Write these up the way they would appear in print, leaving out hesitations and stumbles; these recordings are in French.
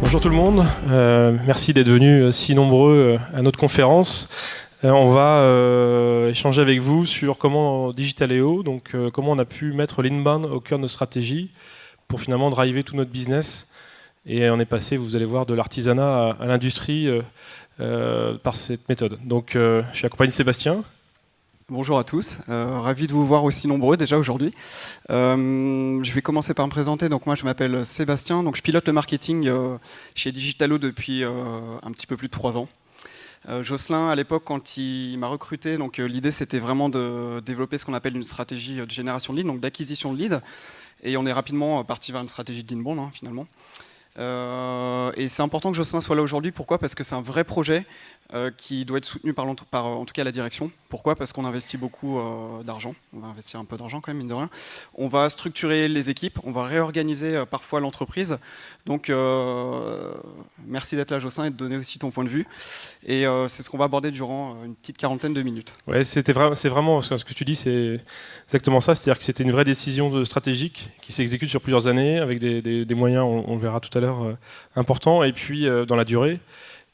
Bonjour tout le monde, merci d'être venus si nombreux à notre conférence. On va échanger avec vous sur comment Digitaléo, donc comment on a pu mettre l'inbound au cœur de notre stratégie pour finalement driver tout notre business. Et on est passé, vous allez voir, de l'artisanat à l'industrie par cette méthode. Donc je suis accompagné de Sébastien. Bonjour à tous, ravi de vous voir aussi nombreux déjà aujourd'hui. Je vais commencer par me présenter. Donc moi je m'appelle Sébastien, donc je pilote le marketing chez Digitalo depuis un petit peu plus de 3 ans. Jocelyn, à l'époque, quand il m'a recruté, donc l'idée c'était vraiment de développer ce qu'on appelle une stratégie de génération de leads, donc d'acquisition de leads. Et on est rapidement parti vers une stratégie de l'inbound finalement. Et c'est important que Jocelyn soit là aujourd'hui. Pourquoi ? Parce que c'est un vrai projet qui doit être soutenu par en tout cas la direction. Pourquoi ? Parce qu'on investit beaucoup d'argent. On va investir un peu d'argent quand même, mine de rien. On va structurer les équipes, on va réorganiser parfois l'entreprise. Donc merci d'être là, Jocelyn, et de donner aussi ton point de vue. Et c'est ce qu'on va aborder durant une petite quarantaine de minutes. Ouais, c'est vraiment ce que tu dis, c'est exactement ça. C'est-à-dire que c'était une vraie décision stratégique qui s'exécute sur plusieurs années avec des moyens, on le verra tout à l'heure, importants, et puis dans la durée.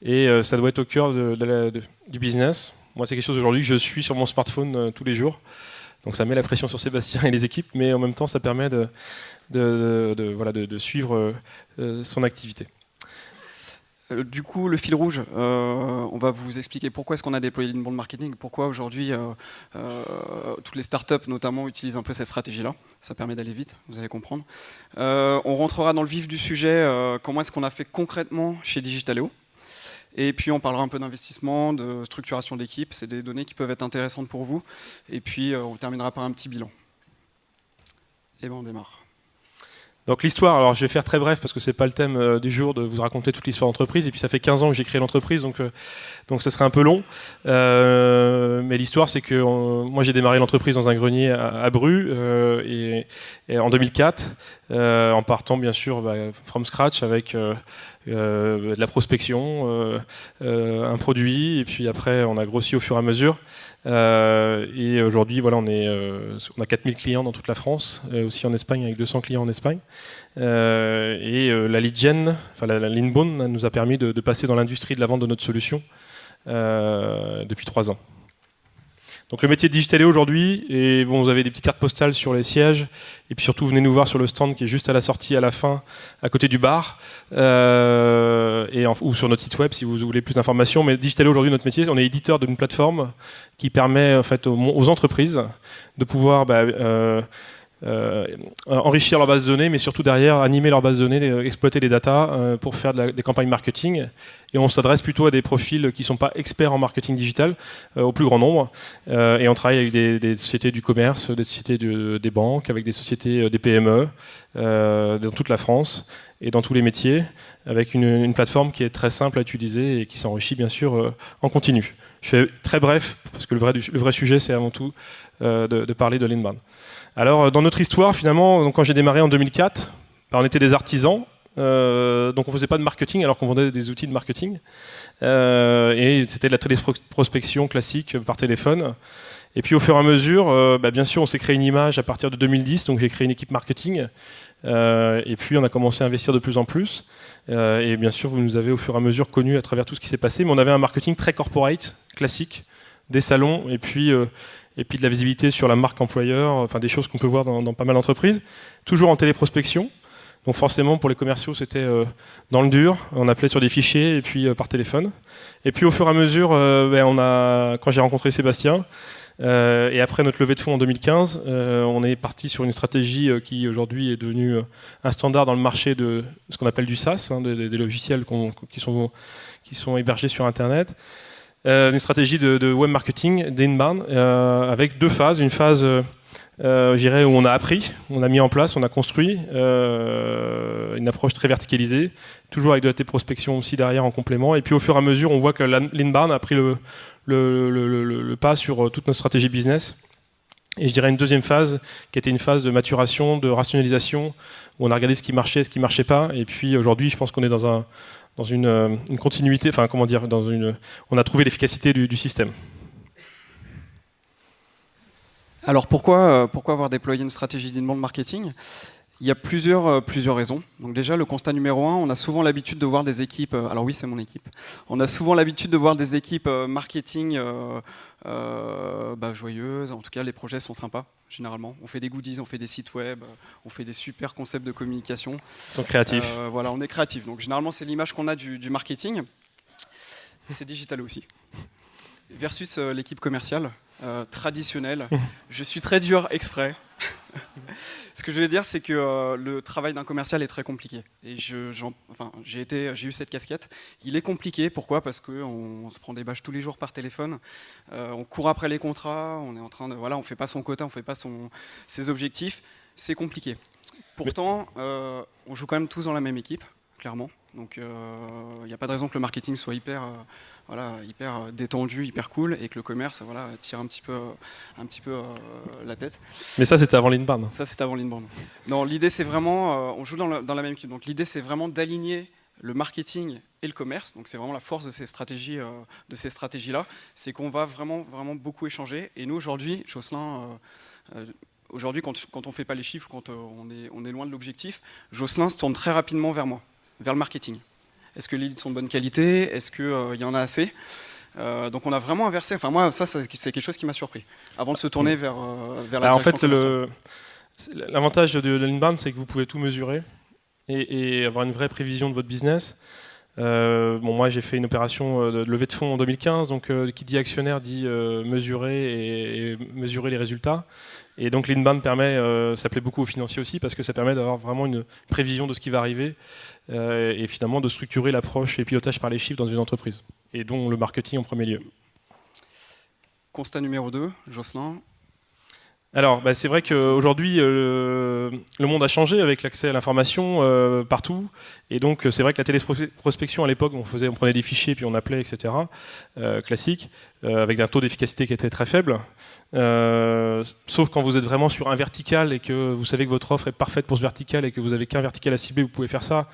Et ça doit être au cœur du business. Moi, c'est quelque chose aujourd'hui que je suis sur mon smartphone tous les jours. Donc ça met la pression sur Sébastien et les équipes, mais en même temps, ça permet de suivre son activité. Du coup, le fil rouge, on va vous expliquer pourquoi est-ce qu'on a déployé l'inbound marketing, pourquoi aujourd'hui toutes les startups notamment utilisent un peu cette stratégie-là. Ça permet d'aller vite, vous allez comprendre. On rentrera dans le vif du sujet, comment est-ce qu'on a fait concrètement chez Digitaléo. Et puis on parlera un peu d'investissement, de structuration d'équipe, c'est des données qui peuvent être intéressantes pour vous. Et puis on terminera par un petit bilan. Et ben on démarre. Donc l'histoire, alors je vais faire très bref parce que c'est pas le thème du jour de vous raconter toute l'histoire d'entreprise. Et puis ça fait 15 ans que j'ai créé l'entreprise, donc ça serait un peu long. Mais l'histoire, c'est que moi j'ai démarré l'entreprise dans un grenier à Bru et en 2004, en partant bien sûr from scratch avec de la prospection, un produit, et puis après on a grossi au fur et à mesure. Et aujourd'hui, voilà, on a 4000 clients dans toute la France, aussi en Espagne avec 200 clients en Espagne. Et la lead gen, enfin l'inbound, nous a permis de passer dans l'industrie de la vente de notre solution depuis 3 ans. Donc le métier de Digitaléo aujourd'hui, et bon, vous avez des petites cartes postales sur les sièges, et puis surtout venez nous voir sur le stand qui est juste à la sortie, à la fin, à côté du bar, ou sur notre site web si vous voulez plus d'informations. Mais Digitaléo aujourd'hui, notre métier, on est éditeur d'une plateforme qui permet en fait aux entreprises de pouvoir enrichir leur base de données, mais surtout derrière animer leur base de données, exploiter les datas pour faire des campagnes marketing. Et on s'adresse plutôt à des profils qui ne sont pas experts en marketing digital, au plus grand nombre. Et on travaille avec des sociétés du commerce, des sociétés des banques, avec des sociétés des PME, dans toute la France et dans tous les métiers, avec une plateforme qui est très simple à utiliser et qui s'enrichit bien sûr en continu. Je fais très bref, parce que le vrai sujet, c'est avant tout de parler de l'inbound. Alors, dans notre histoire, finalement, donc, quand j'ai démarré en 2004, on était des artisans, donc on ne faisait pas de marketing alors qu'on vendait des outils de marketing. Et c'était de la téléprospection classique par téléphone. Et puis au fur et à mesure, bien sûr, on s'est créé une image à partir de 2010, donc j'ai créé une équipe marketing. Et puis on a commencé à investir de plus en plus. Et bien sûr, vous nous avez au fur et à mesure connus à travers tout ce qui s'est passé. Mais on avait un marketing très corporate, classique, des salons, et puis de la visibilité sur la marque employeur, enfin des choses qu'on peut voir dans pas mal d'entreprises. Toujours en téléprospection. Donc forcément, pour les commerciaux, c'était dans le dur. On appelait sur des fichiers et puis par téléphone. Et puis au fur et à mesure, quand j'ai rencontré Sébastien, et après notre levée de fonds en 2015, on est parti sur une stratégie qui aujourd'hui est devenue un standard dans le marché de ce qu'on appelle du SaaS, des logiciels qui sont hébergés sur Internet. Une stratégie de web marketing, d'inbound, avec 2 phases. Une phase je dirais où on a appris, on a mis en place, on a construit une approche très verticalisée, toujours avec de la téléprospection aussi derrière en complément. Et puis au fur et à mesure, on voit que l'inbound a pris le pas sur toute notre stratégie business. Et je dirais une deuxième phase qui était une phase de maturation, de rationalisation, où on a regardé ce qui marchait, ce qui ne marchait pas. Et puis aujourd'hui, je pense qu'on est dans une continuité, enfin comment dire, on a trouvé l'efficacité du système. Alors pourquoi avoir déployé une stratégie d'inbound marketing ? Il y a plusieurs raisons. Donc déjà, le constat numéro un, on a souvent l'habitude de voir des équipes, alors oui, c'est mon équipe, on a souvent l'habitude de voir des équipes marketing joyeuses, en tout cas les projets sont sympas, généralement. On fait des goodies, on fait des sites web, on fait des super concepts de communication. Ils sont créatifs. Voilà, on est créatifs. Donc généralement, c'est l'image qu'on a du marketing. C'est digital aussi. Versus l'équipe commerciale, traditionnelle. Je suis très dur exprès. Ce que je veux dire, c'est que le travail d'un commercial est très compliqué. Et j'ai eu cette casquette. Il est compliqué, pourquoi ? Parce qu'on se prend des bâches tous les jours par téléphone, on court après les contrats, on est en train de, voilà, on fait pas son quota, on fait pas ses objectifs. C'est compliqué. Pourtant, on joue quand même tous dans la même équipe, clairement. Donc il n'y a pas de raison que le marketing soit hyper détendu, hyper cool, et que le commerce tire un petit peu la tête. Mais ça, c'était avant l'inbound. Ça, c'était avant l'inbound. Non, l'idée, c'est vraiment, on joue dans la même équipe. Donc l'idée, c'est vraiment d'aligner le marketing et le commerce. Donc c'est vraiment la force de ces stratégies-là. C'est qu'on va vraiment beaucoup échanger. Et nous, aujourd'hui, Jocelyn... Aujourd'hui, quand on ne fait pas les chiffres, quand on est loin de l'objectif, Jocelyn se tourne très rapidement vers moi, vers le marketing. Est-ce que les leads sont de bonne qualité ? Est-ce qu'il y en a assez ? Donc on a vraiment inversé. Enfin moi, ça c'est quelque chose qui m'a surpris. Avant de se tourner vers la direction commerciale. L'avantage de l'inbound, c'est que vous pouvez tout mesurer et avoir une vraie prévision de votre business. Moi j'ai fait une opération de levée de fonds en 2015, donc qui dit actionnaire dit mesurer et mesurer les résultats. Et donc l'inbound ça plaît beaucoup aux financiers aussi parce que ça permet d'avoir vraiment une prévision de ce qui va arriver et finalement de structurer l'approche et le pilotage par les chiffres dans une entreprise, et dont le marketing en premier lieu. Constat numéro 2, Jocelyn. Alors, c'est vrai qu'aujourd'hui, le monde a changé avec l'accès à l'information partout. Et donc, c'est vrai que la téléprospection, à l'époque, on prenait des fichiers, puis on appelait, etc., classique, avec un taux d'efficacité qui était très faible. Sauf quand vous êtes vraiment sur un vertical et que vous savez que votre offre est parfaite pour ce vertical et que vous n'avez qu'un vertical à cibler, vous pouvez faire ça,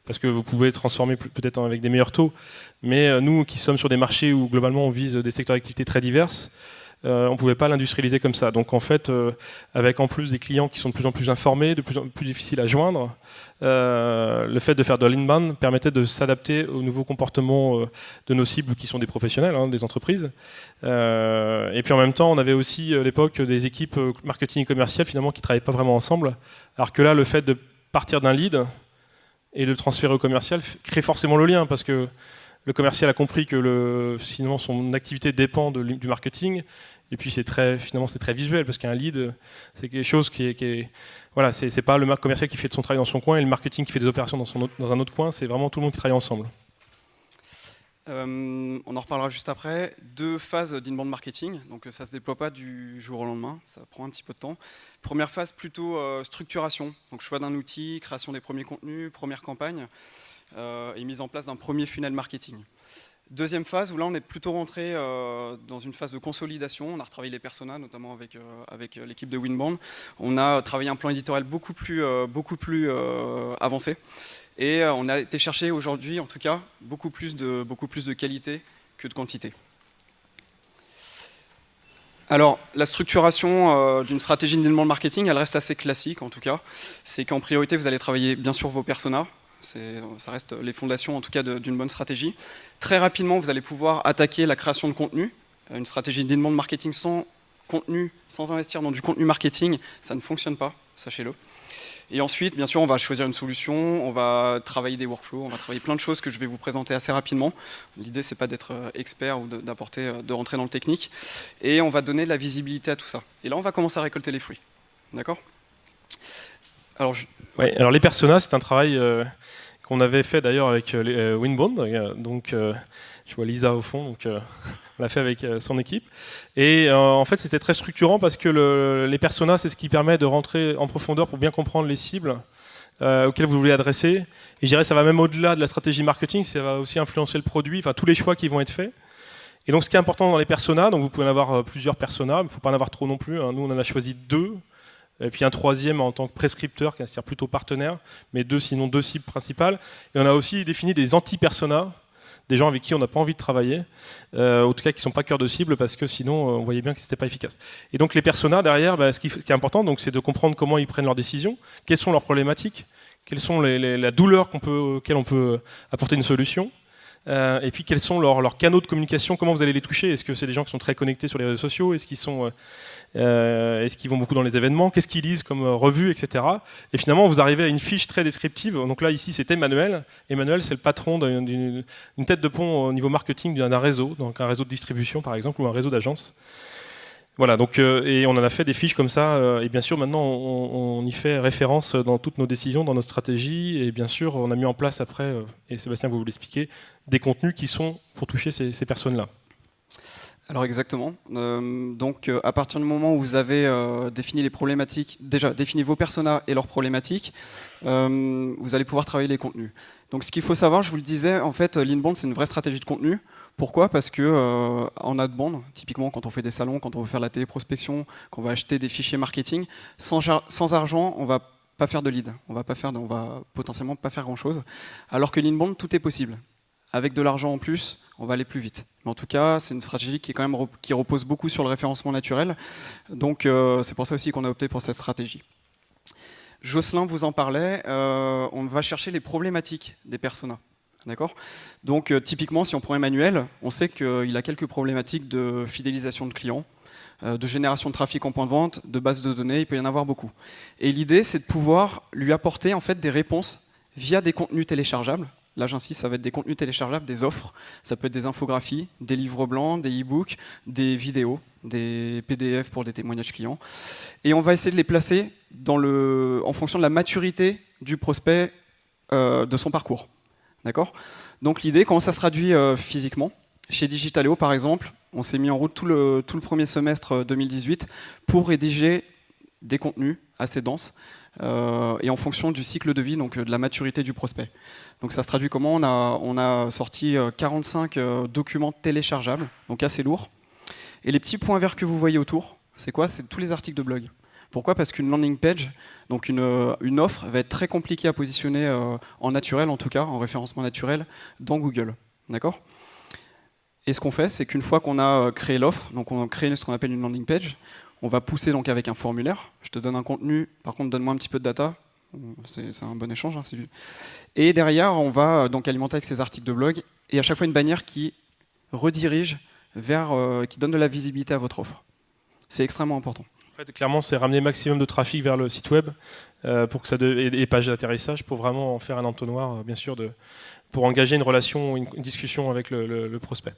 parce que vous pouvez transformer peut-être avec des meilleurs taux. Mais nous, qui sommes sur des marchés où, globalement, on vise des secteurs d'activité très diverses, on ne pouvait pas l'industrialiser comme ça. Donc en fait, avec en plus des clients qui sont de plus en plus informés, de plus en plus difficiles à joindre, le fait de faire de l'inbound permettait de s'adapter aux nouveaux comportements de nos cibles qui sont des professionnels, des entreprises. Et puis en même temps, on avait aussi à l'époque des équipes marketing et commerciales finalement qui ne travaillaient pas vraiment ensemble. Alors que là, le fait de partir d'un lead et le transférer au commercial crée forcément le lien, parce que le commercial a compris que finalement son activité dépend du marketing, et puis c'est très visuel, parce qu'un lead, c'est quelque chose qui est voilà, c'est pas le commercial qui fait de son travail dans son coin et le marketing qui fait des opérations dans un autre coin, c'est vraiment tout le monde qui travaille ensemble. On en reparlera juste après. 2 phases d'inbound marketing, donc ça ne se déploie pas du jour au lendemain, ça prend un petit peu de temps. Première phase plutôt structuration, donc choix d'un outil, création des premiers contenus, première campagne, et mise en place d'un premier funnel marketing. Deuxième phase, où là on est plutôt rentré dans une phase de consolidation. On a retravaillé les personas, notamment avec l'équipe de Winbound. On a travaillé un plan éditorial beaucoup plus avancé. Et on a été chercher aujourd'hui, en tout cas, beaucoup plus de qualité que de quantité. Alors, la structuration d'une stratégie d'inbound marketing, elle reste assez classique en tout cas. C'est qu'en priorité, vous allez travailler bien sûr vos personas. Ça reste les fondations en tout cas d'une bonne stratégie. Très rapidement, vous allez pouvoir attaquer la création de contenu. Une stratégie d'inbound marketing sans contenu, sans investir dans du contenu marketing, ça ne fonctionne pas, sachez-le. Et ensuite, bien sûr, on va choisir une solution, on va travailler des workflows, on va travailler plein de choses que je vais vous présenter assez rapidement. L'idée, c'est pas d'être expert ou de rentrer dans le technique. Et on va donner de la visibilité à tout ça. Et là, on va commencer à récolter les fruits. D'accord ? Alors, alors les personas, c'est un travail qu'on avait fait d'ailleurs avec Winbound. Donc, je vois Lisa au fond, donc on l'a fait avec son équipe. Et en fait, c'était très structurant parce que les personas, c'est ce qui permet de rentrer en profondeur pour bien comprendre les cibles auxquelles vous voulez adresser. Et je dirais ça va même au-delà de la stratégie marketing, ça va aussi influencer le produit, enfin tous les choix qui vont être faits. Et donc, ce qui est important dans les personas, donc vous pouvez en avoir plusieurs personas, il ne faut pas en avoir trop non plus. Nous, on en a choisi 2. Et puis un troisième en tant que prescripteur, c'est-à-dire plutôt partenaire, mais sinon 2 cibles principales. Et on a aussi défini des anti-personas, des gens avec qui on n'a pas envie de travailler, en tout cas qui ne sont pas cœur de cible, parce que sinon on voyait bien que c'était pas efficace. Et donc les personas derrière, ce qui est important, donc, c'est de comprendre comment ils prennent leurs décisions, quelles sont leurs problématiques, quelles sont la douleur auxquelles on peut apporter une solution. Et puis quels sont leurs canaux de communication, comment vous allez les toucher? Est-ce que c'est des gens qui sont très connectés sur les réseaux sociaux? Est-ce qu'ils vont beaucoup dans les événements? Qu'est-ce qu'ils lisent comme revues, etc. Et finalement, vous arrivez à une fiche très descriptive. Donc là, ici, c'est Emmanuel. Emmanuel, c'est le patron d'une tête de pont au niveau marketing d'un réseau, donc un réseau de distribution, par exemple, ou un réseau d'agences. Voilà, donc, et on en a fait des fiches comme ça, et bien sûr maintenant on y fait référence dans toutes nos décisions, dans nos stratégies, et bien sûr on a mis en place après, et Sébastien va vous l'expliquer, des contenus qui sont pour toucher ces personnes-là. Alors exactement, donc à partir du moment où vous avez défini les problématiques, déjà défini vos personas et leurs problématiques, vous allez pouvoir travailler les contenus. Donc ce qu'il faut savoir, je vous le disais, en fait l'inbound c'est une vraie stratégie de contenu. Pourquoi? Parce que en outbound, typiquement quand on fait des salons, quand on veut faire la téléprospection, quand on va acheter des fichiers marketing, sans argent, on va pas faire de lead, on va potentiellement pas faire grand chose. Alors que l'inbound, tout est possible. Avec de l'argent en plus, on va aller plus vite. Mais en tout cas, c'est une stratégie qui repose beaucoup sur le référencement naturel. Donc c'est pour ça aussi qu'on a opté pour cette stratégie. Jocelyn vous en parlait, on va chercher les problématiques des personas. D'accord? Donc typiquement, si on prend Emmanuel, on sait qu'il a quelques problématiques de fidélisation de clients, de génération de trafic en point de vente, de base de données, il peut y en avoir beaucoup. Et l'idée, c'est de pouvoir lui apporter en fait des réponses via des contenus téléchargeables. Là, j'insiste, ça va être des contenus téléchargeables, des offres. Ça peut être des infographies, des livres blancs, des e-books, des vidéos, des PDF pour des témoignages clients. Et on va essayer de les placer en fonction de la maturité du prospect, de son parcours. D'accord? Donc l'idée, comment ça se traduit physiquement? Chez Digitaléo, par exemple, on s'est mis en route tout le premier semestre 2018 pour rédiger des contenus assez denses et en fonction du cycle de vie, donc de la maturité du prospect. Donc ça se traduit comment? On a sorti 45 documents téléchargeables, donc assez lourds. Et les petits points verts que vous voyez autour, c'est quoi? C'est tous les articles de blog. Pourquoi? Parce qu'une landing page, donc une offre, va être très compliquée à positionner en naturel, en tout cas, en référencement naturel, dans Google. D'accord? Et ce qu'on fait, c'est qu'une fois qu'on a créé l'offre, donc on a créé ce qu'on appelle une landing page, on va pousser donc avec un formulaire. Je te donne un contenu, par contre, donne-moi un petit peu de data. C'est un bon échange. Hein, et derrière, on va donc alimenter avec ces articles de blog, et à chaque fois une bannière qui redirige vers, qui donne de la visibilité à votre offre. C'est extrêmement important. En fait, clairement, c'est ramener maximum de trafic vers le site web pour que et pages d'atterrissage pour vraiment en faire un entonnoir, bien sûr, pour engager une relation, une discussion avec le prospect.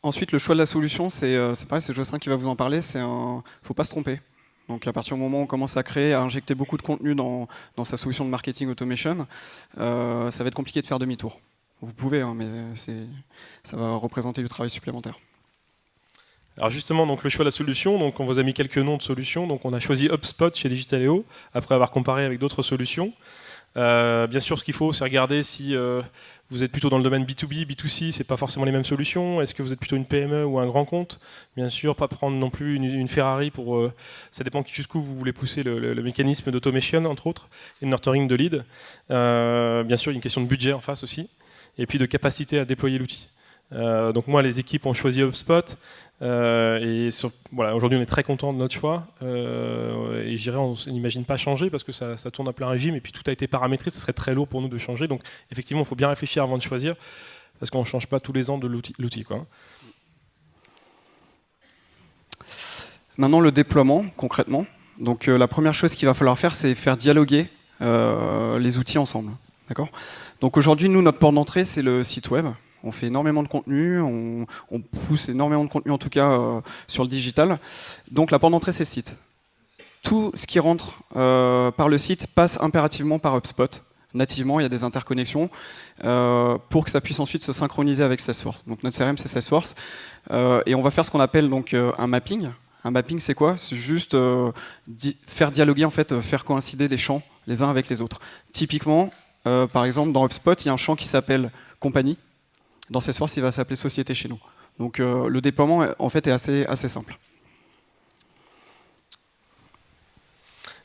Ensuite, le choix de la solution, c'est pareil, c'est Jocelyn qui va vous en parler. Il ne faut pas se tromper. Donc, à partir du moment où on commence à créer, à injecter beaucoup de contenu dans sa solution de marketing automation, ça va être compliqué de faire demi-tour. Vous pouvez, hein, mais ça va représenter du travail supplémentaire. Alors justement, donc le choix de la solution, donc on vous a mis quelques noms de solutions. Donc on a choisi HubSpot chez Digitaléo, après avoir comparé avec d'autres solutions. Bien sûr, ce qu'il faut, c'est regarder si vous êtes plutôt dans le domaine B2B, B2C, c'est pas forcément les mêmes solutions. Est-ce que vous êtes plutôt une PME ou un grand compte? Bien sûr, pas prendre non plus une Ferrari pour. Ça dépend jusqu'où vous voulez pousser le mécanisme d'automation, entre autres, et de nurturing de lead. Bien sûr, il y a une question de budget en face aussi, et puis de capacité à déployer l'outil. Donc moi, les équipes ont choisi HubSpot. Voilà, aujourd'hui on est très content de notre choix et je dirais on n'imagine pas changer parce que ça tourne à plein régime et puis tout a été paramétré, ce serait très lourd pour nous de changer, donc effectivement il faut bien réfléchir avant de choisir parce qu'on ne change pas tous les ans de l'outil, quoi. Maintenant le déploiement concrètement, donc la première chose qu'il va falloir faire, c'est faire dialoguer les outils ensemble, d'accord? Donc aujourd'hui nous notre porte d'entrée c'est le site web. On fait énormément de contenu, on pousse énormément de contenu en tout cas sur le digital. Donc la porte d'entrée c'est le site. Tout ce qui rentre par le site passe impérativement par HubSpot. Nativement, il y a des interconnexions pour que ça puisse ensuite se synchroniser avec Salesforce. Donc notre CRM c'est Salesforce et on va faire ce qu'on appelle donc un mapping. Un mapping c'est quoi? C'est juste faire dialoguer en fait, faire coïncider les champs les uns avec les autres. Typiquement, par exemple dans HubSpot, il y a un champ qui s'appelle compagnie. Dans Salesforce, il va s'appeler société chez nous. Donc le déploiement en fait est assez simple.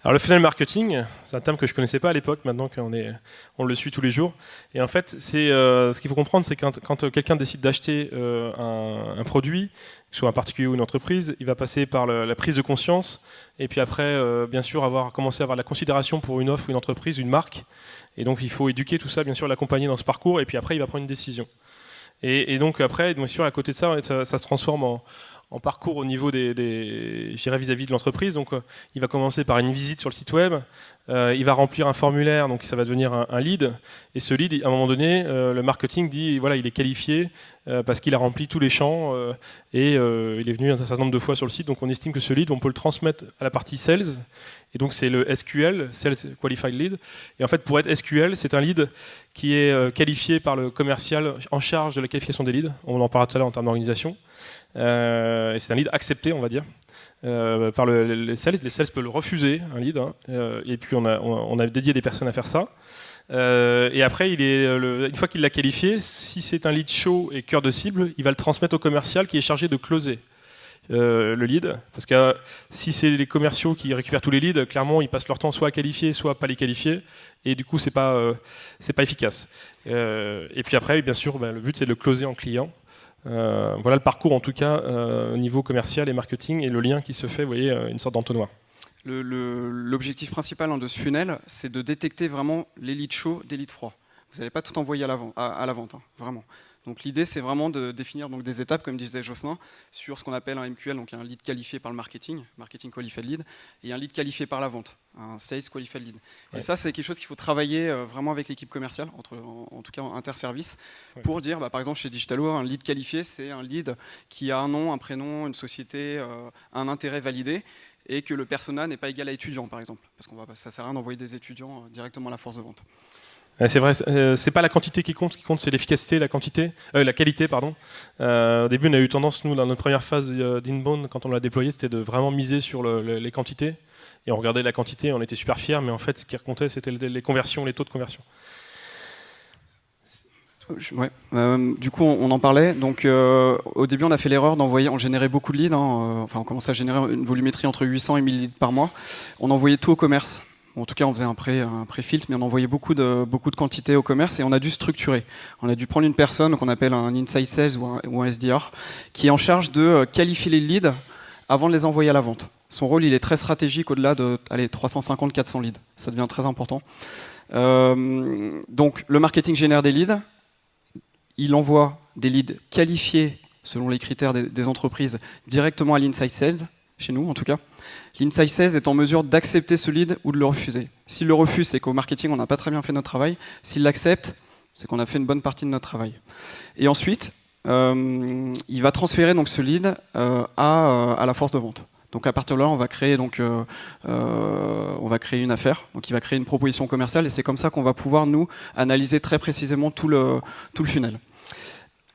Alors le funnel marketing, c'est un terme que je ne connaissais pas à l'époque, maintenant qu'on le suit tous les jours. Et en fait, ce qu'il faut comprendre, c'est quand quelqu'un décide d'acheter un produit, que ce soit un particulier ou une entreprise, il va passer par la prise de conscience, et puis après, bien sûr, commencer à avoir la considération pour une offre, une entreprise, une marque. Et donc il faut éduquer tout ça, bien sûr, l'accompagner dans ce parcours, et puis après, il va prendre une décision. Et donc après, bien sûr, à côté de ça, ça se transforme en parcours au niveau je dirais vis-à-vis de l'entreprise. Donc, il va commencer par une visite sur le site web, il va remplir un formulaire, donc ça va devenir un lead. Et ce lead, à un moment donné, le marketing dit, voilà, il est qualifié parce qu'il a rempli tous les champs et il est venu un certain nombre de fois sur le site. Donc, on estime que ce lead, on peut le transmettre à la partie sales. Et donc, c'est le SQL, Sales Qualified Lead. Et en fait, pour être SQL, c'est un lead qui est qualifié par le commercial en charge de la qualification des leads. On en parlera tout à l'heure en termes d'organisation. Et c'est un lead accepté, on va dire, par les sales. Les sales peuvent le refuser, un lead, hein, et puis on a dédié des personnes à faire ça. Et après, une fois qu'il l'a qualifié, si c'est un lead chaud et cœur de cible, il va le transmettre au commercial qui est chargé de closer le lead. Parce que si c'est les commerciaux qui récupèrent tous les leads, clairement, ils passent leur temps soit à qualifier, soit à pas les qualifier, et du coup, c'est pas efficace. Et puis après, bien sûr, le but, c'est de le closer en client. Voilà le parcours en tout cas au niveau commercial et marketing et le lien qui se fait, vous voyez, une sorte d'entonnoir. L'objectif principal de ce funnel, c'est de détecter vraiment les leads chauds des leads froids. Vous n'allez pas tout envoyer à la vente, hein, vraiment. Donc l'idée, c'est vraiment de définir donc, des étapes, comme disait Jocelyn, sur ce qu'on appelle un MQL, donc un lead qualifié par le marketing Qualified Lead, et un lead qualifié par la vente, un Sales Qualified Lead. Ouais. Et ça, c'est quelque chose qu'il faut travailler vraiment avec l'équipe commerciale, en tout cas interservice, ouais. Pour dire, par exemple, chez Digitalo, un lead qualifié, c'est un lead qui a un nom, un prénom, une société, un intérêt validé, et que le persona n'est pas égal à étudiant, par exemple, parce que ça ne sert à rien d'envoyer des étudiants directement à la force de vente. C'est vrai, c'est pas la quantité qui compte, ce qui compte c'est l'efficacité, la qualité, pardon. Au début, on a eu tendance, nous, dans notre première phase d'Inbound, quand on l'a déployé, c'était de vraiment miser sur les quantités. Et on regardait la quantité, on était super fiers, mais en fait, ce qui comptait, c'était les conversions, les taux de conversion. Ouais. Du coup, on en parlait. Donc, au début, on a fait l'erreur d'envoyer. On générait beaucoup de leads. On commençait à générer une volumétrie entre 800 et 1000 leads par mois. On envoyait tout au commerce. En tout cas, on faisait un pré-filtre, mais on envoyait beaucoup de quantités au commerce et on a dû structurer. On a dû prendre une personne qu'on appelle un inside sales ou un SDR qui est en charge de qualifier les leads avant de les envoyer à la vente. Son rôle, il est très stratégique au-delà de 350-400 leads. Ça devient très important. Donc, le marketing génère des leads. Il envoie des leads qualifiés selon les critères des entreprises directement à l'inside sales, chez nous en tout cas. L'inside sales est en mesure d'accepter ce lead ou de le refuser. S'il le refuse, c'est qu'au marketing, on n'a pas très bien fait notre travail. S'il l'accepte, c'est qu'on a fait une bonne partie de notre travail. Et ensuite, il va transférer donc, ce lead à la force de vente. Donc à partir de là, on va créer une affaire. Donc il va créer une proposition commerciale et c'est comme ça qu'on va pouvoir nous analyser très précisément tout le funnel.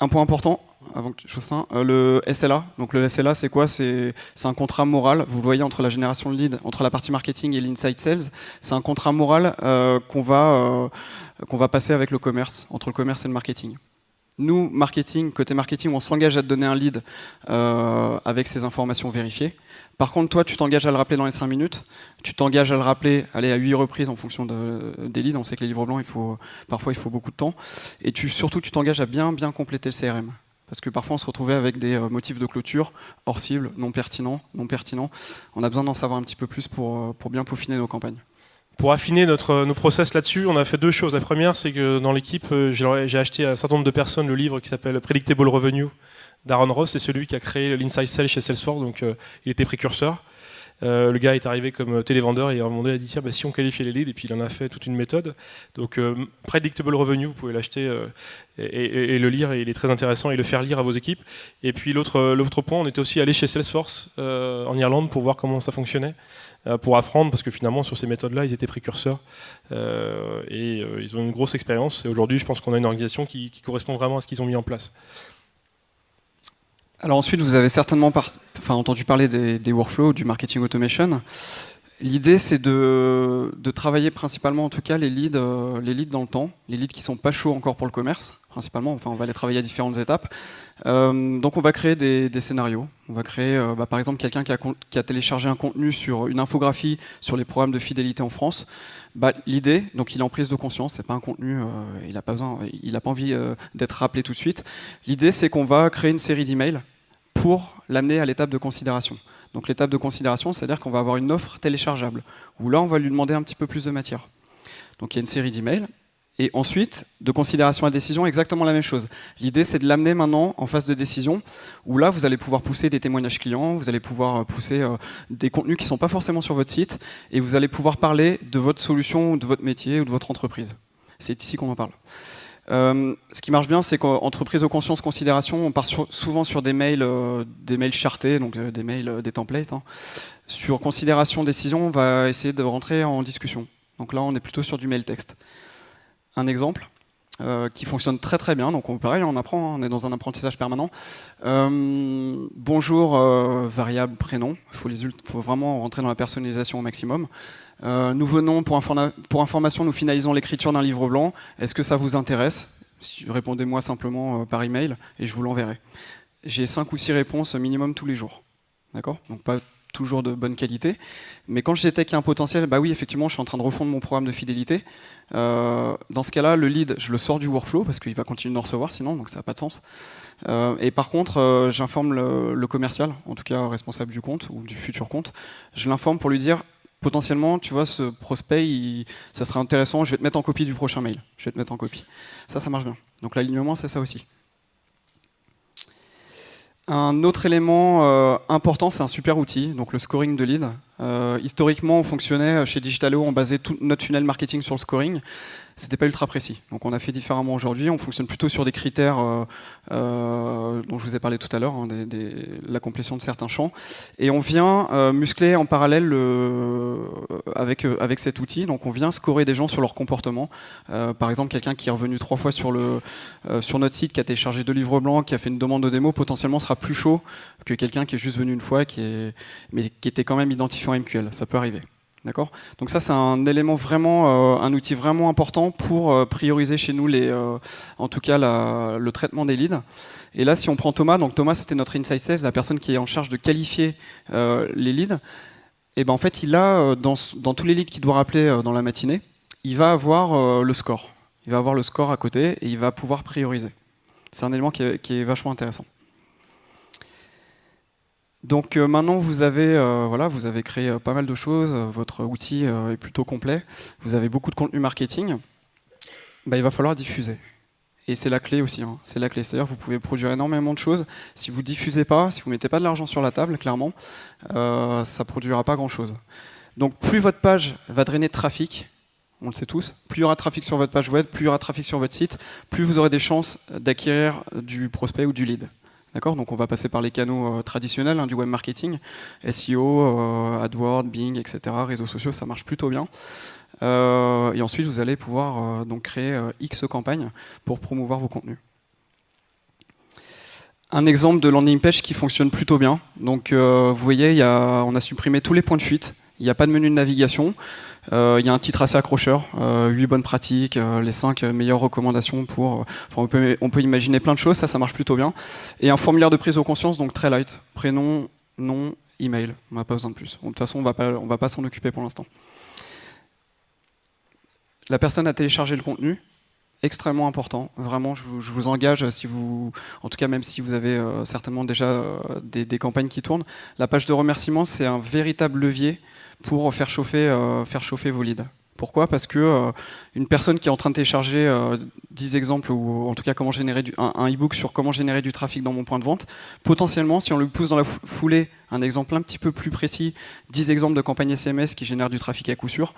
Un point important, avant que Jocelyn, le SLA. Donc le SLA, c'est quoi ? C'est un contrat moral. Vous le voyez entre la génération de lead, entre la partie marketing et l'inside sales. C'est un contrat moral qu'on va passer avec le commerce, entre le commerce et le marketing. Nous, côté marketing, on s'engage à te donner un lead avec ces informations vérifiées. Par contre, toi, tu t'engages à le rappeler dans les 5 minutes. Tu t'engages à le rappeler à 8 reprises en fonction des leads. On sait que les livres blancs, parfois, il faut beaucoup de temps. Et surtout, tu t'engages à bien compléter le CRM. Parce que parfois, on se retrouvait avec des motifs de clôture hors cible, non pertinents. On a besoin d'en savoir un petit peu plus pour bien peaufiner nos campagnes. Pour affiner nos process là-dessus, on a fait 2 choses. La première, c'est que dans l'équipe, j'ai acheté à un certain nombre de personnes le livre qui s'appelle Predictable Revenue d'Aaron Ross. C'est celui qui a créé l'Inside Sales chez Salesforce, donc il était précurseur. Le gars est arrivé comme télévendeur et à un moment donné, il a dit tiens, si on qualifiait les leads, et puis il en a fait toute une méthode. Donc Predictable Revenue, vous pouvez l'acheter et le lire, et il est très intéressant, et le faire lire à vos équipes. Et puis l'autre point, on était aussi allé chez Salesforce en Irlande pour voir comment ça fonctionnait. Pour apprendre, parce que finalement sur ces méthodes-là, ils étaient précurseurs et ils ont une grosse expérience. Et aujourd'hui, je pense qu'on a une organisation qui correspond vraiment à ce qu'ils ont mis en place. Alors ensuite, vous avez certainement entendu parler des workflows, du marketing automation. L'idée, c'est de travailler principalement, en tout cas, les leads dans le temps, les leads qui sont pas chauds encore pour le commerce, principalement. Enfin, on va les travailler à différentes étapes. Donc, on va créer des scénarios. On va créer, par exemple, quelqu'un qui a téléchargé un contenu sur une infographie sur les programmes de fidélité en France. L'idée, donc, il est en prise de conscience. C'est pas un contenu, il n'a pas envie d'être rappelé tout de suite. L'idée, c'est qu'on va créer une série d'emails pour l'amener à l'étape de considération. Donc l'étape de considération, c'est-à-dire qu'on va avoir une offre téléchargeable, où là, on va lui demander un petit peu plus de matière. Donc il y a une série d'emails. Et ensuite, de considération à décision, exactement la même chose. L'idée, c'est de l'amener maintenant en phase de décision, où là, vous allez pouvoir pousser des témoignages clients, vous allez pouvoir pousser des contenus qui ne sont pas forcément sur votre site, et vous allez pouvoir parler de votre solution, ou de votre métier, ou de votre entreprise. C'est ici qu'on en parle. Ce qui marche bien, c'est qu'entre prise de conscience, considération, on part souvent sur des mails chartés, donc des mails, des templates. Hein. Sur considération, décision, on va essayer de rentrer en discussion. Donc là, on est plutôt sur du mail texte. Un exemple qui fonctionne très très bien. Donc pareil, on apprend, hein, on est dans un apprentissage permanent. Bonjour, variable, prénom. Il faut vraiment rentrer dans la personnalisation au maximum. Nous venons, pour information, nous finalisons l'écriture d'un livre blanc. Est-ce que ça vous intéresse? Répondez-moi simplement par email et je vous l'enverrai. J'ai 5 ou 6 réponses minimum tous les jours. D'accord? Donc pas toujours de bonne qualité. Mais quand je détecte qu'il y a un potentiel, oui, effectivement, je suis en train de refondre mon programme de fidélité. Dans ce cas-là, le lead, je le sors du workflow parce qu'il va continuer de le recevoir sinon, donc ça n'a pas de sens. Et par contre, j'informe le commercial, en tout cas responsable du compte ou du futur compte. Je l'informe pour lui dire, potentiellement, tu vois, ce prospect, ça serait intéressant, je vais te mettre en copie du prochain mail. Je vais te mettre en copie. Ça marche bien. Donc l'alignement, c'est ça aussi. Un autre élément important, c'est un super outil, donc le scoring de lead. Historiquement, on fonctionnait chez Digitalo, on basait tout notre funnel marketing sur le scoring. C'était pas ultra précis. Donc on a fait différemment aujourd'hui. On fonctionne plutôt sur des critères dont je vous ai parlé tout à l'heure, hein, la complétion de certains champs. Et on vient muscler en parallèle avec cet outil. Donc on vient scorer des gens sur leur comportement. Par exemple, quelqu'un qui est revenu 3 fois sur notre site, qui a téléchargé 2 livres blancs, qui a fait une demande de démo, potentiellement sera plus chaud que quelqu'un qui est juste venu une fois, mais qui était quand même identifié en MQL. Ça peut arriver. D'accord ? Donc ça, c'est un élément vraiment, un outil vraiment important pour prioriser chez nous, en tout cas, le traitement des leads. Et là, si on prend Thomas, donc Thomas, c'était notre Inside Sales, la personne qui est en charge de qualifier les leads. Et en fait, il a, dans tous les leads qu'il doit rappeler dans la matinée, il va avoir le score. Il va avoir le score à côté et il va pouvoir prioriser. C'est un élément qui est vachement intéressant. Donc maintenant, vous avez créé pas mal de choses, votre outil est plutôt complet, vous avez beaucoup de contenu marketing, il va falloir diffuser. Et c'est la clé aussi, hein. C'est la clé. C'est-à-dire que vous pouvez produire énormément de choses. Si vous ne diffusez pas, si vous ne mettez pas de l'argent sur la table, clairement, ça ne produira pas grand-chose. Donc plus votre page va drainer de trafic, on le sait tous, plus il y aura de trafic sur votre page web, plus il y aura de trafic sur votre site, plus vous aurez des chances d'acquérir du prospect ou du lead. D'accord ? Donc on va passer par les canaux traditionnels du web marketing, SEO, AdWords, Bing, etc., réseaux sociaux, ça marche plutôt bien. Et ensuite, vous allez pouvoir donc créer X campagnes pour promouvoir vos contenus. Un exemple de landing page qui fonctionne plutôt bien. Donc vous voyez, on a supprimé tous les points de fuite, il n'y a pas de menu de navigation. Il y a un titre assez accrocheur, 8 bonnes pratiques, les 5 meilleures recommandations pour... on peut imaginer plein de choses, ça marche plutôt bien. Et un formulaire de prise de conscience, donc très light. Prénom, nom, email. On n'a pas besoin de plus. De toute façon, on va pas s'en occuper pour l'instant. La personne a téléchargé le contenu. Extrêmement important. Vraiment, je vous engage, en tout cas même si vous avez certainement déjà des campagnes qui tournent, la page de remerciement, c'est un véritable levier pour faire chauffer vos leads. Pourquoi ? Parce que une personne qui est en train de télécharger 10 exemples, ou en tout cas comment générer un e-book sur comment générer du trafic dans mon point de vente, potentiellement, si on lui pousse dans la foulée un exemple un petit peu plus précis, 10 exemples de campagnes SMS qui génèrent du trafic à coup sûr,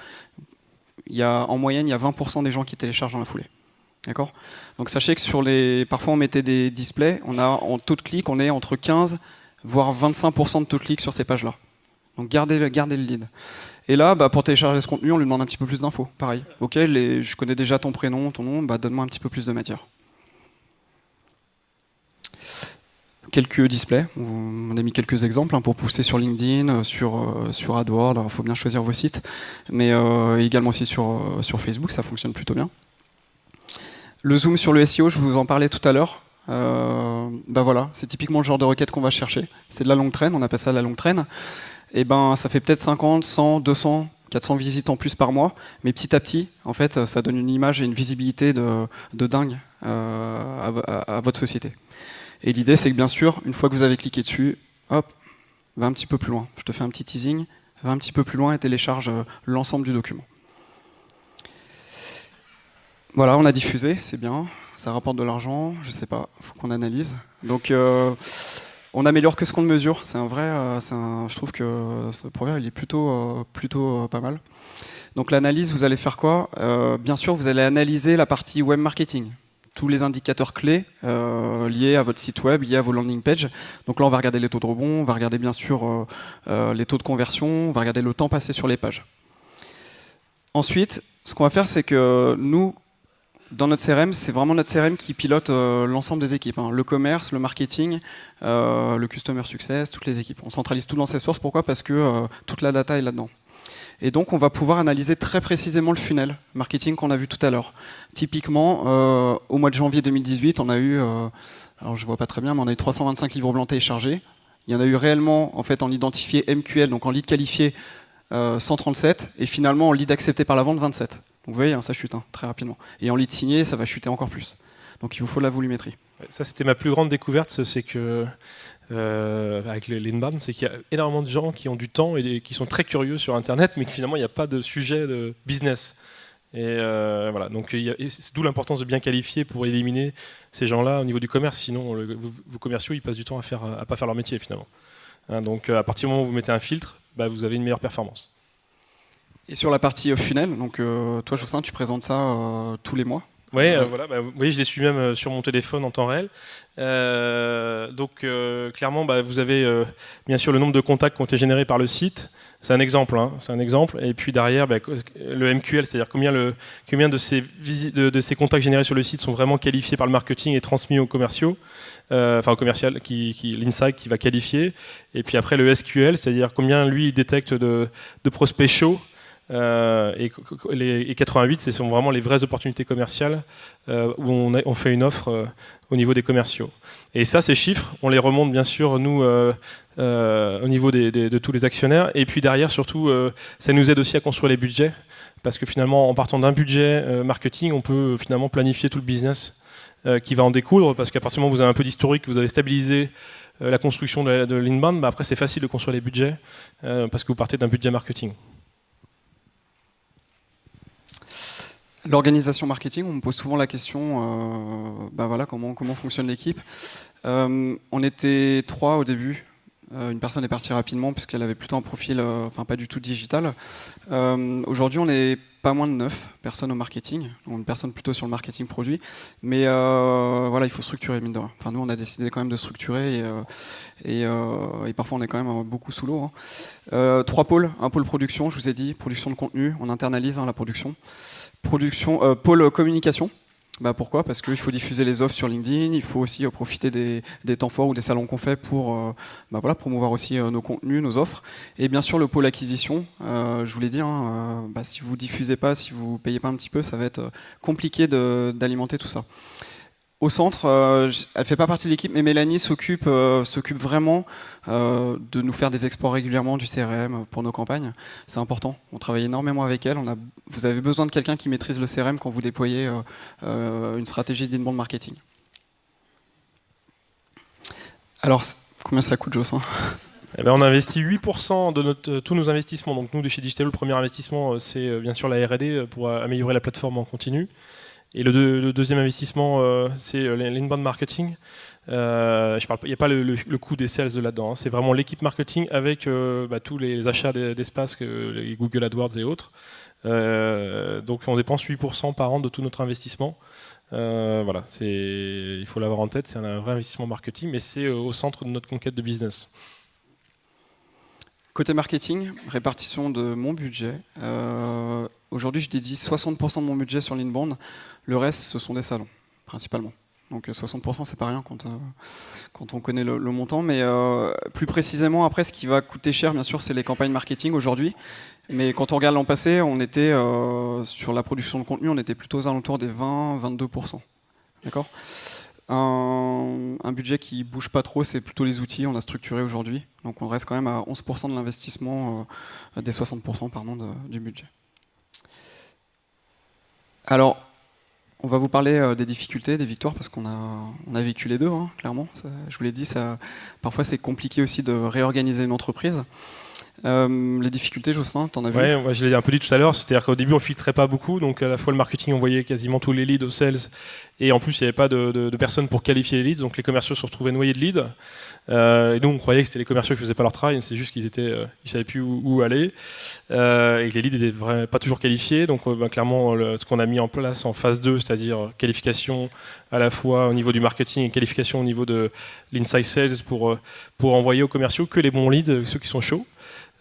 en moyenne, il y a 20% des gens qui téléchargent dans la foulée. D'accord ? Donc sachez que parfois on mettait des displays, en taux de clic, on est entre 15 voire 25% de taux de clic sur ces pages-là. Donc gardez le lead. Et là, pour télécharger ce contenu, on lui demande un petit peu plus d'infos. Pareil. Ok, je connais déjà ton prénom, ton nom, donne-moi un petit peu plus de matière. quelques displays. On a mis quelques exemples pour pousser sur LinkedIn, sur AdWords. Il faut bien choisir vos sites, mais également aussi sur Facebook, ça fonctionne plutôt bien. Le zoom sur le SEO, je vous en parlais tout à l'heure. Voilà, c'est typiquement le genre de requête qu'on va chercher. C'est de la longue traîne, on appelle ça la longue traîne. Et ça fait peut-être 50, 100, 200, 400 visites en plus par mois, mais petit à petit, en fait, ça donne une image et une visibilité de dingue à votre société. Et l'idée, c'est que bien sûr, une fois que vous avez cliqué dessus, hop, va un petit peu plus loin. Je te fais un petit teasing, va un petit peu plus loin et télécharge l'ensemble du document. Voilà, on a diffusé, c'est bien, ça rapporte de l'argent, je sais pas, il faut qu'on analyse. Donc, on améliore que ce qu'on mesure, c'est un vrai, je trouve que ce proverbe il est plutôt pas mal. Donc l'analyse, vous allez faire quoi? Bien sûr, vous allez analyser la partie web marketing, tous les indicateurs clés liés à votre site web, liés à vos landing pages. Donc là, on va regarder les taux de rebond, on va regarder bien sûr les taux de conversion, on va regarder le temps passé sur les pages. Ensuite, ce qu'on va faire, c'est que nous, dans notre CRM, c'est vraiment notre CRM qui pilote l'ensemble des équipes. Le commerce, le marketing, le customer success, toutes les équipes. On centralise tout dans Salesforce. Pourquoi? Parce que toute la data est là-dedans. Et donc, on va pouvoir analyser très précisément le funnel marketing qu'on a vu tout à l'heure. Typiquement, au mois de janvier 2018, on a eu, alors je vois pas très bien, mais on a eu 325 livres blancs téléchargés. Il y en a eu réellement, en fait, en identifié MQL, donc en lead qualifié, 137, et finalement en lead accepté par la vente, 27. Donc vous voyez, ça chute très rapidement. Et en lead signé, ça va chuter encore plus. Donc il vous faut de la volumétrie. Ça, c'était ma plus grande découverte, c'est que avec l'inbound, c'est qu'il y a énormément de gens qui ont du temps et qui sont très curieux sur Internet, mais que finalement il n'y a pas de sujet de business. Et voilà, donc c'est d'où l'importance de bien qualifier pour éliminer ces gens-là au niveau du commerce. Sinon, vos commerciaux, ils passent du temps à pas faire leur métier finalement. Donc à partir du moment où vous mettez un filtre, vous avez une meilleure performance. Et sur la partie funnel, donc toi Jocelyn, tu présentes ça tous les mois. Oui, voilà, vous voyez, je les suis même sur mon téléphone en temps réel. Donc clairement, vous avez bien sûr le nombre de contacts qui ont été générés par le site. C'est un exemple, c'est un exemple. Et puis derrière, le MQL, c'est-à-dire combien de ces contacts générés sur le site sont vraiment qualifiés par le marketing et transmis aux commerciaux, au commercial, l'insight qui va qualifier. Et puis après le SQL, c'est-à-dire combien lui il détecte de prospects chauds. Et 88, ce sont vraiment les vraies opportunités commerciales où on fait une offre au niveau des commerciaux. Et ça, ces chiffres, on les remonte bien sûr, nous, au niveau de tous les actionnaires. Et puis derrière, surtout, ça nous aide aussi à construire les budgets. Parce que finalement, en partant d'un budget marketing, on peut finalement planifier tout le business qui va en découdre. Parce qu'à partir du moment où vous avez un peu d'historique, vous avez stabilisé la construction de l'inbound, après c'est facile de construire les budgets parce que vous partez d'un budget marketing. L'organisation marketing, on me pose souvent la question, comment fonctionne l'équipe. On était 3 au début. Une personne est partie rapidement puisqu'elle avait plutôt un profil, pas du tout digital. Aujourd'hui, on est pas moins de 9 personnes au marketing, donc une personne plutôt sur le marketing produit. Mais il faut structurer, mine de rien. Nous, on a décidé quand même de structurer et parfois on est quand même beaucoup sous l'eau. 3 pôles, un pôle production, je vous ai dit, production de contenu, on internalise la production. Pôle communication. Pourquoi? Parce qu'il faut diffuser les offres sur LinkedIn, il faut aussi profiter des temps forts ou des salons qu'on fait pour promouvoir aussi nos contenus, nos offres. Et bien sûr le pôle acquisition, je vous l'ai dit, si vous diffusez pas, si vous payez pas un petit peu, ça va être compliqué d'alimenter tout ça. Au centre, elle fait pas partie de l'équipe, mais Mélanie s'occupe vraiment de nous faire des exports régulièrement du CRM pour nos campagnes. C'est important. On travaille énormément avec elle. Vous avez besoin de quelqu'un qui maîtrise le CRM quand vous déployez une stratégie d'inbound marketing. Alors, combien ça coûte, Jocelyn? On investit 8% de tous nos investissements. Donc nous, de chez Digitaloo, le premier investissement, c'est bien sûr la R&D pour améliorer la plateforme en continu. Et le deuxième investissement, c'est l'inbound marketing. Il n'y a pas le coût des sales là-dedans. C'est vraiment l'équipe marketing avec tous les achats d'espace, les Google AdWords et autres. Donc on dépense 8% par an de tout notre investissement. Il faut l'avoir en tête, c'est un vrai investissement marketing, mais c'est au centre de notre conquête de business. Côté marketing, répartition de mon budget. Aujourd'hui, je dédie 60% de mon budget sur l'inbound. Le reste, ce sont des salons, principalement. Donc 60%, c'est pas rien quand on connaît le montant. Mais plus précisément, après, ce qui va coûter cher, bien sûr, c'est les campagnes marketing aujourd'hui. Mais quand on regarde l'an passé, on était sur la production de contenu, on était plutôt aux alentours des 20-22%. D'accord ? Un budget qui bouge pas trop, c'est plutôt les outils, on a structuré aujourd'hui. Donc on reste quand même à 11% de l'investissement, des 60% pardon, du budget. Alors, on va vous parler des difficultés, des victoires, parce qu'on a vécu les deux, hein, clairement. Ça, je vous l'ai dit, parfois c'est compliqué aussi de réorganiser une entreprise. Les difficultés, Jocelyn, t'en as vu ? Ouais, je l'ai un peu dit tout à l'heure, c'est-à-dire qu'au début on filtrait pas beaucoup, donc à la fois le marketing envoyait quasiment tous les leads aux sales, et en plus il n'y avait pas de personnes pour qualifier les leads, donc les commerciaux se retrouvaient noyés de leads, et nous on croyait que c'était les commerciaux qui faisaient pas leur travail, c'est juste qu'ils savaient plus où aller, et que les leads étaient vraiment pas toujours qualifiés, donc clairement ce qu'on a mis en place en phase 2, c'est-à-dire qualification à la fois au niveau du marketing et qualification au niveau de l'inside sales pour envoyer aux commerciaux que les bons leads, ceux qui sont chauds.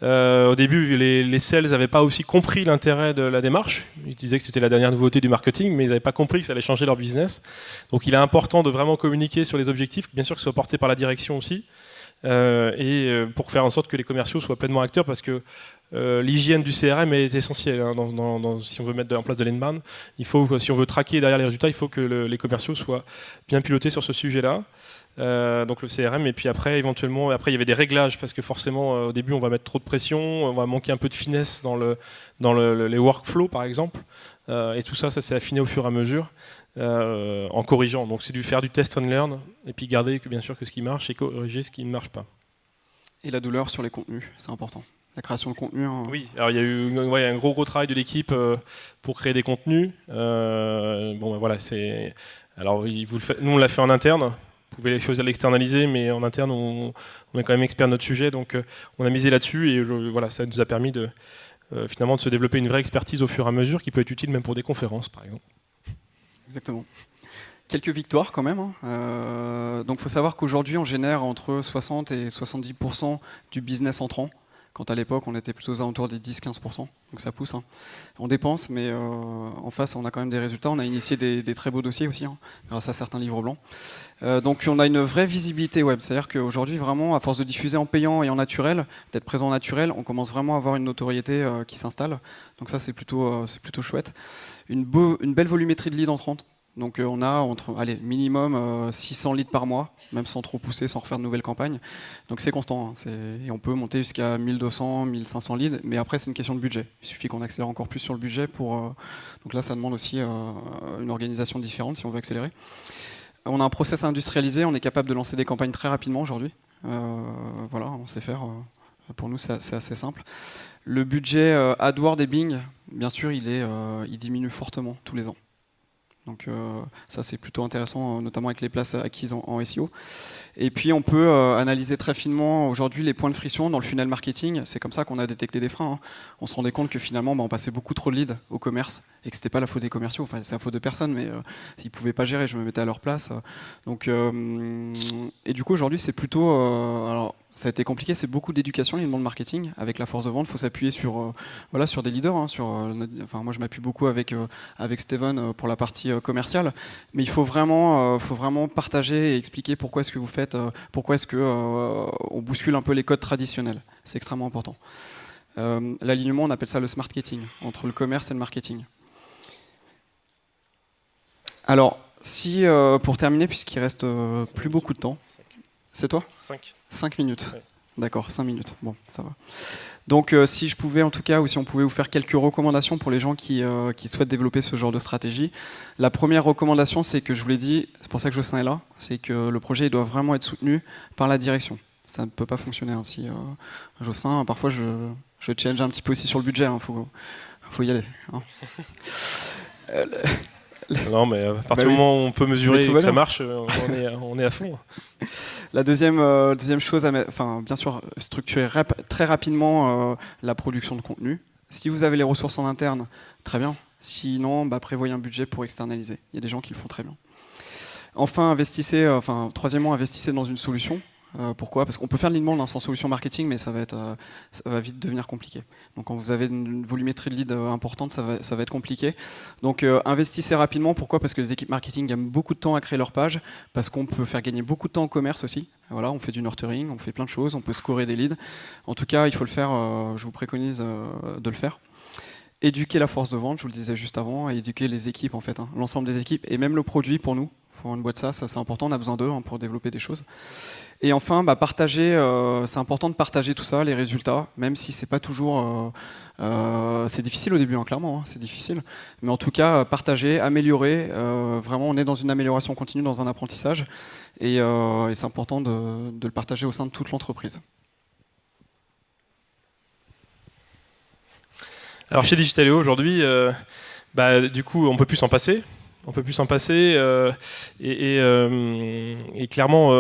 Au début, les sales n'avaient pas aussi compris l'intérêt de la démarche. Ils disaient que c'était la dernière nouveauté du marketing, mais ils n'avaient pas compris que ça allait changer leur business. Donc il est important de vraiment communiquer sur les objectifs, bien sûr que ce soit porté par la direction aussi, pour faire en sorte que les commerciaux soient pleinement acteurs, parce que l'hygiène du CRM est essentielle, hein, si on veut mettre en place de l'inbound. Si on veut traquer derrière les résultats, il faut que les commerciaux soient bien pilotés sur ce sujet-là. Donc le CRM, et puis après éventuellement il y avait des réglages, parce que forcément au début on va mettre trop de pression, on va manquer un peu de finesse dans les workflows par exemple, et tout ça s'est affiné au fur et à mesure en corrigeant. Donc c'est faire du test and learn, et puis garder bien sûr que ce qui marche et corriger ce qui ne marche pas. Et la douleur sur les contenus, c'est important. La création de contenu. Hein. Oui, alors il y a eu un gros travail de l'équipe pour créer des contenus. Voilà, alors nous on l'a fait en interne. Vous pouvez choisir de l'externaliser, mais en interne, on est quand même expert de notre sujet, donc on a misé là-dessus, et voilà, ça nous a permis finalement de se développer une vraie expertise au fur et à mesure, qui peut être utile même pour des conférences, par exemple. Exactement. Quelques victoires quand même. Hein. Donc il faut savoir qu'aujourd'hui, on génère entre 60 et 70% du business entrant. Quand à l'époque, on était plutôt aux alentours des 10-15%. Donc ça pousse. Hein. On dépense, mais en face, on a quand même des résultats. On a initié des très beaux dossiers aussi, hein, grâce à certains livres blancs. Donc on a une vraie visibilité web. C'est-à-dire qu'aujourd'hui, vraiment, à force de diffuser en payant et en naturel, d'être présent en naturel, on commence vraiment à avoir une notoriété qui s'installe. Donc ça, c'est plutôt chouette. Une belle volumétrie de leads entrantes. Donc on a minimum 600 leads par mois, même sans trop pousser, sans refaire de nouvelles campagnes. Donc c'est constant, hein, et on peut monter jusqu'à 1200, 1500 leads, mais après c'est une question de budget. Il suffit qu'on accélère encore plus sur le budget donc là ça demande aussi une organisation différente si on veut accélérer. On a un process industrialisé, on est capable de lancer des campagnes très rapidement aujourd'hui. Voilà, on sait faire. Pour nous c'est assez simple. Le budget AdWords et Bing, bien sûr, il diminue fortement tous les ans. Donc ça c'est plutôt intéressant, notamment avec les places acquises en SEO. Et puis on peut analyser très finement aujourd'hui les points de friction dans le funnel marketing. C'est comme ça qu'on a détecté des freins. Hein. On se rendait compte que finalement on passait beaucoup trop de leads au commerce et que c'était pas la faute des commerciaux. Enfin c'est la faute de personne, mais s'ils pouvaient pas gérer, je me mettais à leur place. Et du coup aujourd'hui c'est plutôt alors ça a été compliqué, c'est beaucoup d'éducation, le monde marketing. Avec la force de vente, il faut s'appuyer sur des leaders. Hein, moi, je m'appuie beaucoup avec Steven pour la partie commerciale. Mais il faut vraiment partager et expliquer pourquoi est-ce que vous faites, pourquoi est-ce qu'on bouscule un peu les codes traditionnels. C'est extrêmement important. L'alignement, on appelle ça le smart marketing, entre le commerce et le marketing. Alors, pour terminer, puisqu'il reste plus beaucoup de temps. C'est toi ? 5 minutes. Ouais. D'accord, 5 minutes. Bon, ça va. Donc si je pouvais en tout cas, ou si on pouvait vous faire quelques recommandations pour les gens qui souhaitent développer ce genre de stratégie. La première recommandation, c'est que je vous l'ai dit, c'est pour ça que Jocelyn est là, c'est que le projet il doit vraiment être soutenu par la direction. Ça ne peut pas fonctionner ainsi. Jocelyn, parfois je challenge un petit peu aussi sur le budget, il faut y aller. Hein. Non, mais à partir du moment où on peut mesurer que ça marche, on est à fond. La deuxième chose, bien sûr, structurer très rapidement la production de contenu. Si vous avez les ressources en interne, très bien. Sinon, prévoyez un budget pour externaliser. Il y a des gens qui le font très bien. Enfin, troisièmement, investissez dans une solution. Pourquoi? Parce qu'on peut faire de l'inbound sans solution marketing, mais ça va vite devenir compliqué. Donc quand vous avez une volumétrie de leads importante, ça va être compliqué. Donc investissez rapidement. Pourquoi? Parce que les équipes marketing gagnent beaucoup de temps à créer leur page, parce qu'on peut faire gagner beaucoup de temps au commerce aussi. Voilà, on fait du nurturing, on fait plein de choses, on peut scorer des leads. En tout cas, il faut le faire, je vous préconise de le faire. Éduquer la force de vente, je vous le disais juste avant, et éduquer les équipes en fait, l'ensemble des équipes, et même le produit pour nous. Pour une boîte ça c'est important, on a besoin d'eux pour développer des choses. Et enfin, partager, c'est important de partager tout ça, les résultats, même si c'est pas toujours... c'est difficile au début, clairement, c'est difficile. Mais en tout cas, partager, améliorer, vraiment on est dans une amélioration continue, dans un apprentissage, et c'est important de le partager au sein de toute l'entreprise. Alors chez Digitaléo aujourd'hui, du coup on peut plus s'en passer. On peut plus s'en passer et clairement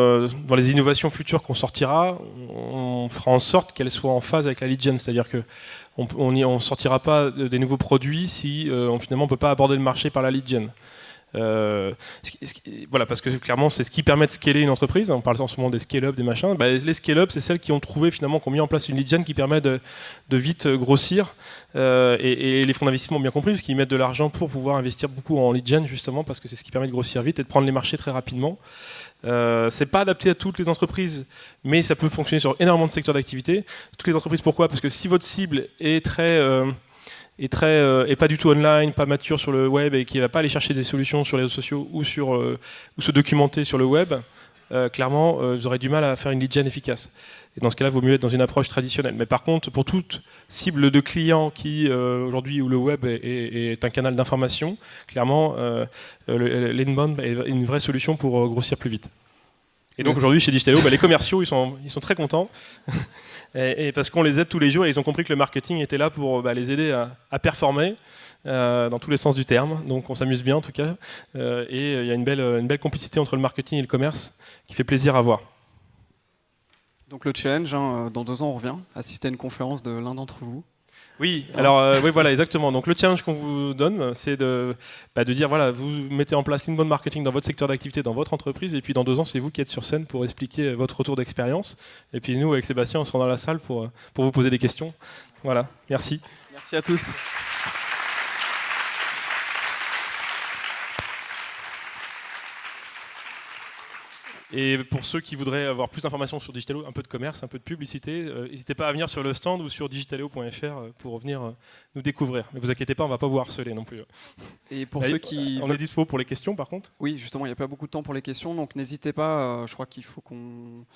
dans les innovations futures qu'on sortira, on fera en sorte qu'elles soient en phase avec la lead gen, c'est-à-dire que on sortira pas des nouveaux produits si finalement on peut pas aborder le marché par la lead gen. Voilà, parce que clairement c'est ce qui permet de scaler une entreprise. On parle en ce moment des scale-up, des machins. Les scale-up, c'est celles qui ont trouvé finalement, qui ont mis en place une lead gen qui permet de vite grossir. Et les fonds d'investissement ont bien compris, parce qu'ils mettent de l'argent pour pouvoir investir beaucoup en lead gen justement, parce que c'est ce qui permet de grossir vite et de prendre les marchés très rapidement. C'est pas adapté à toutes les entreprises, mais ça peut fonctionner sur énormément de secteurs d'activité. Toutes les entreprises, pourquoi? Parce que si votre cible est et pas du tout online, pas mature sur le web et qui ne va pas aller chercher des solutions sur les réseaux sociaux ou se documenter sur le web, clairement, vous aurez du mal à faire une lead gen efficace. Et dans ce cas-là, il vaut mieux être dans une approche traditionnelle. Mais par contre, pour toute cible de clients qui, aujourd'hui, où le web est un canal d'information, clairement, l'inbound est une vraie solution pour grossir plus vite. Et donc aujourd'hui, chez Digitaléo, les commerciaux, ils sont très contents. Et parce qu'on les aide tous les jours et ils ont compris que le marketing était là pour les aider à performer dans tous les sens du terme. Donc on s'amuse bien en tout cas. Et il y a une belle complicité entre le marketing et le commerce qui fait plaisir à voir. Donc le challenge, dans 2 ans on revient, assister à une conférence de l'un d'entre vous. Oui, alors oui, voilà, exactement. Donc le challenge qu'on vous donne, c'est de dire, voilà, vous mettez en place l'inbound marketing dans votre secteur d'activité, dans votre entreprise, et puis dans 2 ans, c'est vous qui êtes sur scène pour expliquer votre retour d'expérience. Et puis nous, avec Sébastien, on sera dans la salle pour vous poser des questions. Voilà, merci. Merci à tous. Et pour ceux qui voudraient avoir plus d'informations sur Digitaléo, un peu de commerce, un peu de publicité, n'hésitez pas à venir sur le stand ou sur digitaléo.fr pour venir nous découvrir. Mais vous inquiétez pas, on ne va pas vous harceler non plus. Et pour ceux qui... On est dispo pour les questions par contre? Oui, justement, il n'y a pas beaucoup de temps pour les questions, donc n'hésitez pas, je crois qu'il faut qu'on...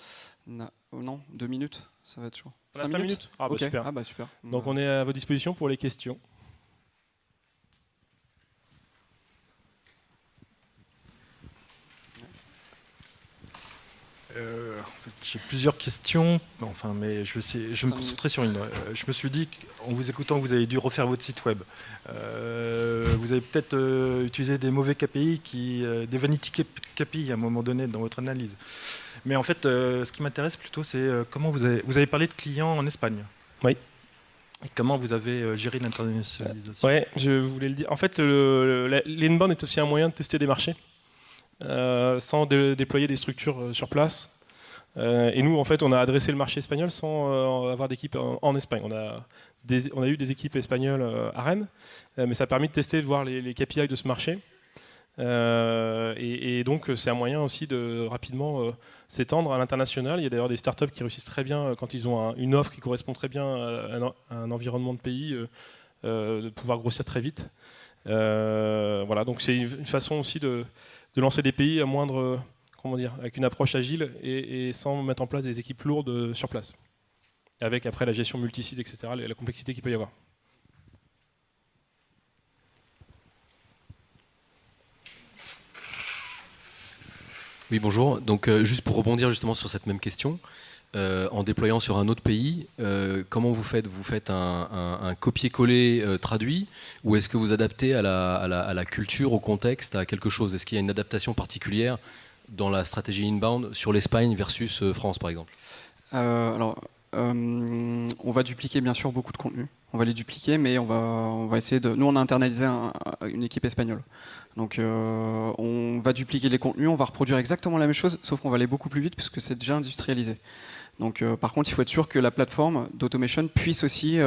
non, 2 minutes, ça va être chaud. Voilà, 5 minutes. Ah, okay. Super. Super. Donc on est à votre disposition pour les questions. En fait, j'ai plusieurs questions, mais je vais me concentrer sur une. Je me suis dit, en vous écoutant, que vous avez dû refaire votre site web. Vous avez peut-être utilisé des mauvais KPI, des vanity KPI à un moment donné dans votre analyse. Mais en fait, ce qui m'intéresse plutôt, c'est comment vous avez parlé de clients en Espagne. Oui. Et comment vous avez géré l'internationalisation? Oui, je voulais le dire. En fait, l'inbound est aussi un moyen de tester des marchés. Sans déployer des structures sur place. Et nous, en fait, on a adressé le marché espagnol sans avoir d'équipe en Espagne. On a eu des équipes espagnoles à Rennes, mais ça a permis de tester, de voir les KPI de ce marché. Et donc, c'est un moyen aussi de rapidement s'étendre à l'international. Il y a d'ailleurs des startups qui réussissent très bien quand ils ont une offre qui correspond très bien à un environnement de pays, de pouvoir grossir très vite. Voilà, donc c'est une façon aussi de lancer des pays à moindre, avec une approche agile et sans mettre en place des équipes lourdes sur place. Avec après la gestion multi-sites, etc., la complexité qu'il peut y avoir. Oui, bonjour. Donc juste pour rebondir justement sur cette même question, en déployant sur un autre pays, comment vous faites? Vous faites un copier-coller traduit, ou est-ce que vous adaptez à la culture, au contexte, à quelque chose? Est-ce qu'il y a une adaptation particulière dans la stratégie inbound sur l'Espagne versus France, par exemple? On va dupliquer bien sûr beaucoup de contenu. On va les dupliquer, mais on va essayer de. Nous, on a internalisé une équipe espagnole. Donc, on va dupliquer les contenus, on va reproduire exactement la même chose, sauf qu'on va aller beaucoup plus vite puisque c'est déjà industrialisé. Donc, par contre, il faut être sûr que la plateforme d'automation puisse aussi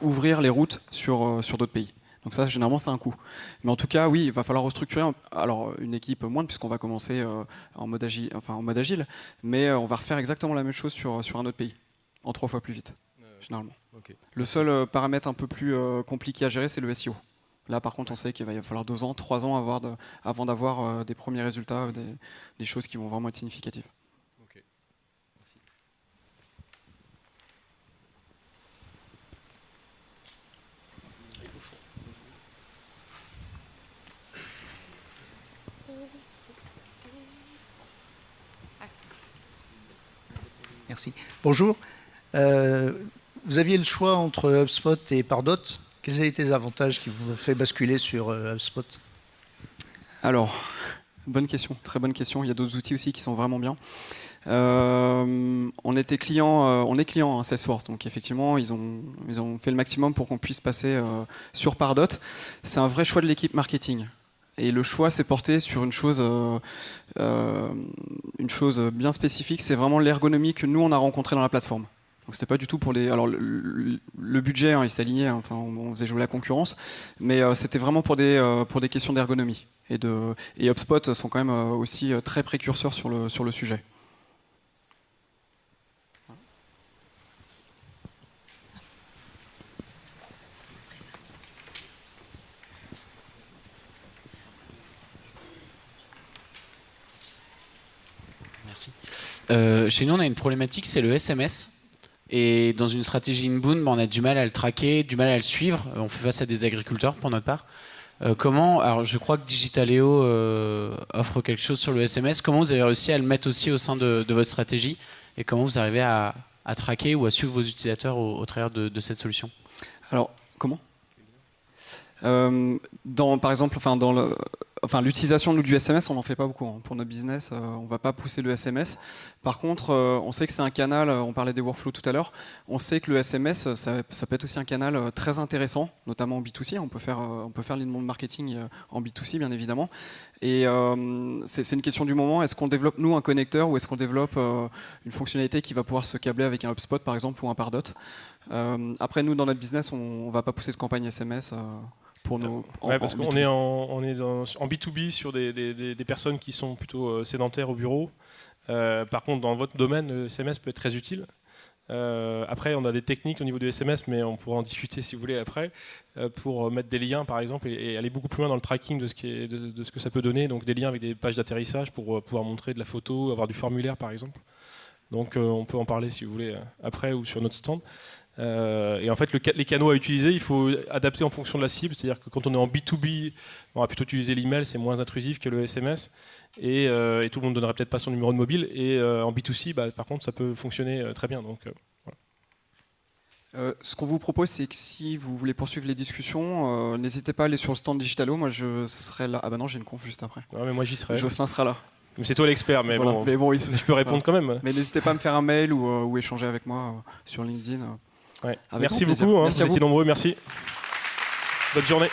ouvrir les routes sur d'autres pays. Donc ça, généralement, c'est un coût. Mais en tout cas, oui, il va falloir restructurer. Alors, une équipe moindre, puisqu'on va commencer en mode agile, mais on va refaire exactement la même chose sur un autre pays, en 3 fois plus vite, généralement. Okay. Le seul paramètre un peu plus compliqué à gérer, c'est le SEO. Là, par contre, on sait qu'il va falloir 2 ans, 3 ans avant d'avoir des premiers résultats, des choses qui vont vraiment être significatives. Okay. Merci. Merci. Bonjour. Vous aviez le choix entre HubSpot et Pardot. Quels ont été les avantages qui vous ont fait basculer sur HubSpot? Alors, bonne question, très bonne question. Il y a d'autres outils aussi qui sont vraiment bien. On est client à Salesforce, donc effectivement, ils ont fait le maximum pour qu'on puisse passer sur Pardot. C'est un vrai choix de l'équipe marketing. Et le choix s'est porté sur une chose bien spécifique, c'est vraiment l'ergonomie que nous on a rencontrée dans la plateforme. Donc c'était pas du tout pour les. Alors le budget, il s'alignait, enfin on faisait jouer la concurrence, mais c'était vraiment pour des questions d'ergonomie. Et HubSpot sont quand même aussi très précurseurs sur le sujet. Merci. Chez nous, on a une problématique, c'est le SMS. Et dans une stratégie inbound, on a du mal à le traquer, du mal à le suivre. On fait face à des agriculteurs pour notre part. Alors, je crois que Digitaléo offre quelque chose sur le SMS. Comment vous avez réussi à le mettre aussi au sein de votre stratégie? Et comment vous arrivez à traquer ou à suivre vos utilisateurs au travers de cette solution? Alors, comment par exemple, l'utilisation du SMS, on n'en fait pas beaucoup. Pour notre business, on ne va pas pousser le SMS. Par contre, on sait que c'est un canal, on parlait des workflows tout à l'heure, on sait que le SMS, ça peut être aussi un canal très intéressant, notamment en B2C. On peut faire l'inbound marketing en B2C, bien évidemment. Et c'est une question du moment. Est-ce qu'on développe, nous, un connecteur ou est-ce qu'on développe une fonctionnalité qui va pouvoir se câbler avec un HubSpot, par exemple, ou un Pardot? Après, nous, dans notre business, on ne va pas pousser de campagne SMS. Parce qu'on est en B2B sur des personnes qui sont plutôt sédentaires au bureau. Par contre, dans votre domaine, le SMS peut être très utile. Après, on a des techniques au niveau du SMS, mais on pourra en discuter si vous voulez après, pour mettre des liens par exemple et aller beaucoup plus loin dans le tracking de ce que ça peut donner. Donc des liens avec des pages d'atterrissage pour pouvoir montrer de la photo, avoir du formulaire par exemple. Donc on peut en parler si vous voulez après ou sur notre stand. Et en fait, les canaux à utiliser, il faut adapter en fonction de la cible. C'est-à-dire que quand on est en B2B, on va plutôt utiliser l'email, c'est moins intrusif que le SMS. Et tout le monde ne donnerait peut-être pas son numéro de mobile. Et en B2C, par contre, ça peut fonctionner très bien. Donc, voilà. Ce qu'on vous propose, c'est que si vous voulez poursuivre les discussions, n'hésitez pas à aller sur le stand Digitalo. Moi, je serai là. Ah bah non, j'ai une conf juste après. Ouais, mais moi, j'y serai. Jocelyn sera là. Mais c'est toi l'expert, mais voilà. bon. Mais bon, je peux répondre quand même. Mais n'hésitez pas à me faire un mail ou échanger avec moi sur LinkedIn. Ouais. Merci beaucoup. Merci vous étiez nombreux. Merci. Bonne journée.